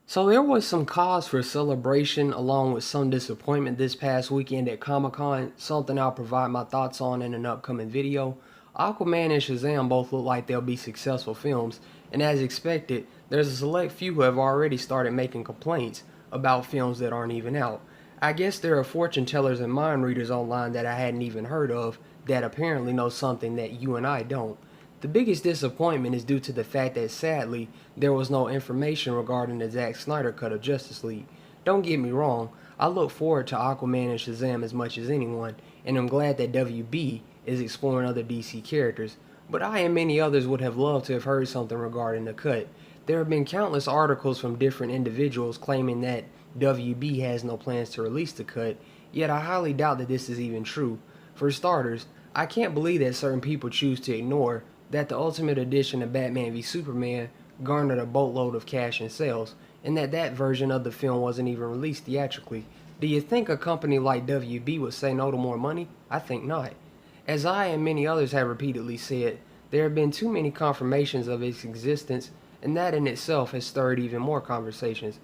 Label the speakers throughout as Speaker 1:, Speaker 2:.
Speaker 1: So there was some cause for celebration along with some disappointment this past weekend at Comic-Con, something I'll provide my thoughts on in an upcoming video. Aquaman and Shazam both look like they'll be successful films, and as expected, there's a select few who have already started making complaints about films that aren't even out. I guess there are fortune tellers and mind readers online that I hadn't even heard of that apparently know something that you and I don't. The biggest disappointment is due to the fact that sadly, there was no information regarding the Zack Snyder cut of Justice League. Don't get me wrong, I look forward to Aquaman and Shazam as much as anyone, and I'm glad that WB is exploring other DC characters, but I and many others would have loved to have heard something regarding the cut. There have been countless articles from different individuals claiming that WB has no plans to release the cut, yet I highly doubt that this is even true. For starters, I can't believe that certain people choose to ignore that the Ultimate Edition of Batman v Superman garnered a boatload of cash in sales, and that version of the film wasn't even released theatrically. Do you think a company like WB would say no to more money? I think not. As I and many others have repeatedly said, there have been too many confirmations of its existence, and that in itself has stirred even more conversations.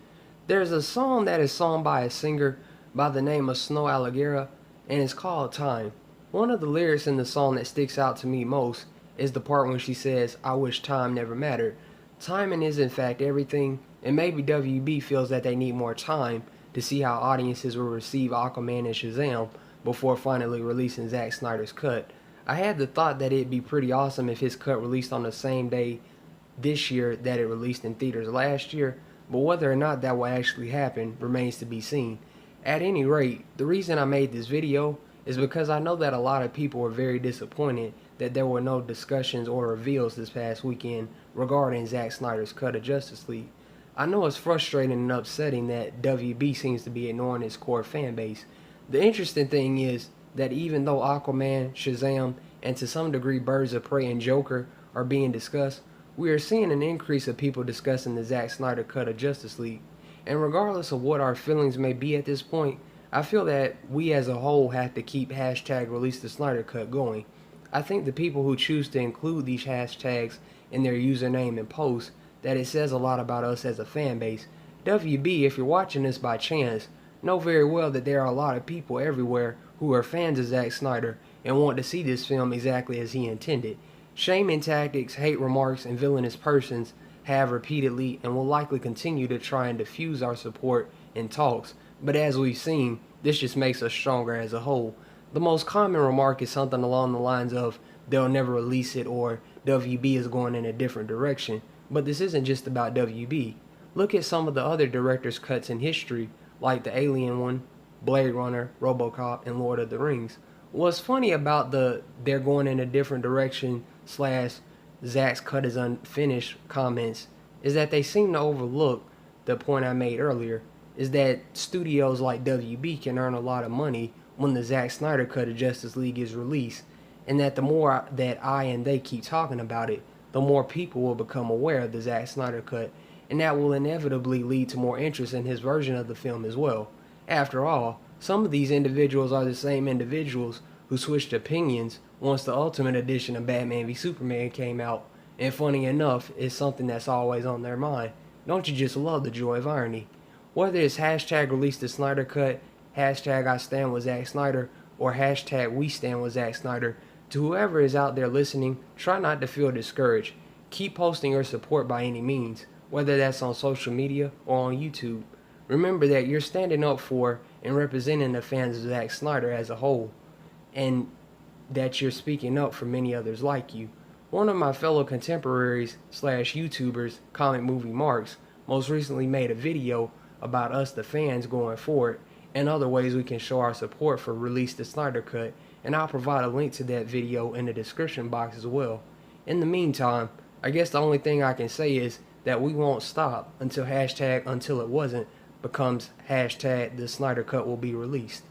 Speaker 1: There's a song that is sung by a singer by the name of Snow Allegra, and it's called Time. One of the lyrics in the song that sticks out to me most is the part when she says, "I wish time never mattered." Timing is in fact everything, and maybe WB feels that they need more time to see how audiences will receive Aquaman and Shazam before finally releasing Zack Snyder's cut. I had the thought that it'd be pretty awesome if his cut released on the same day this year that it released in theaters last year, but whether or not that will actually happen remains to be seen. At any rate, the reason I made this video is because I know that a lot of people were very disappointed that there were no discussions or reveals this past weekend regarding Zack Snyder's cut of Justice League. I know it's frustrating and upsetting that WB seems to be ignoring its core fan base. The interesting thing is that even though Aquaman, Shazam, and to some degree Birds of Prey and Joker are being discussed, we are seeing an increase of people discussing the Zack Snyder cut of Justice League. And regardless of what our feelings may be at this point, I feel that we as a whole have to keep hashtag release the Snyder cut going. I think the people who choose to include these hashtags in their username and posts, that it says a lot about us as a fan base. WB, if you're watching this by chance, know very well that there are a lot of people everywhere who are fans of Zack Snyder and want to see this film exactly as he intended. Shaming tactics, hate remarks, and villainous persons have repeatedly and will likely continue to try and diffuse our support in talks, but as we've seen, this just makes us stronger as a whole. The most common remark is something along the lines of, they'll never release it, or WB is going in a different direction. But this isn't just about WB. Look at some of the other director's cuts in history, like the Alien one, Blade Runner, RoboCop, and Lord of the Rings. What's funny about they're going in a different direction slash Zack's cut is unfinished comments is that they seem to overlook the point I made earlier, is that studios like WB can earn a lot of money when the Zack Snyder cut of Justice League is released, and that the more that I and they keep talking about it, the more people will become aware of the Zack Snyder cut, and that will inevitably lead to more interest in his version of the film as well. After all, some of these individuals are the same individuals who switched opinions once the Ultimate Edition of Batman v Superman came out, and funny enough, it's something that's always on their mind. Don't you just love the joy of irony? Whether it's hashtag release the Snyder cut, hashtag I stand with Zack Snyder, or hashtag we stand with Zack Snyder, to whoever is out there listening, try not to feel discouraged. Keep posting your support by any means, whether that's on social media or on YouTube. Remember that you're standing up for and representing the fans of Zack Snyder as a whole, and that you're speaking up for many others like you. One of my fellow contemporaries slash YouTubers, Comic Movie Marks, most recently made a video about us the fans going forward and other ways we can show our support for Release the Snyder Cut, and I'll provide a link to that video in the description box as well. In the meantime, I guess the only thing I can say is that we won't stop until hashtag until it wasn't becomes hashtag the Snyder Cut will be released.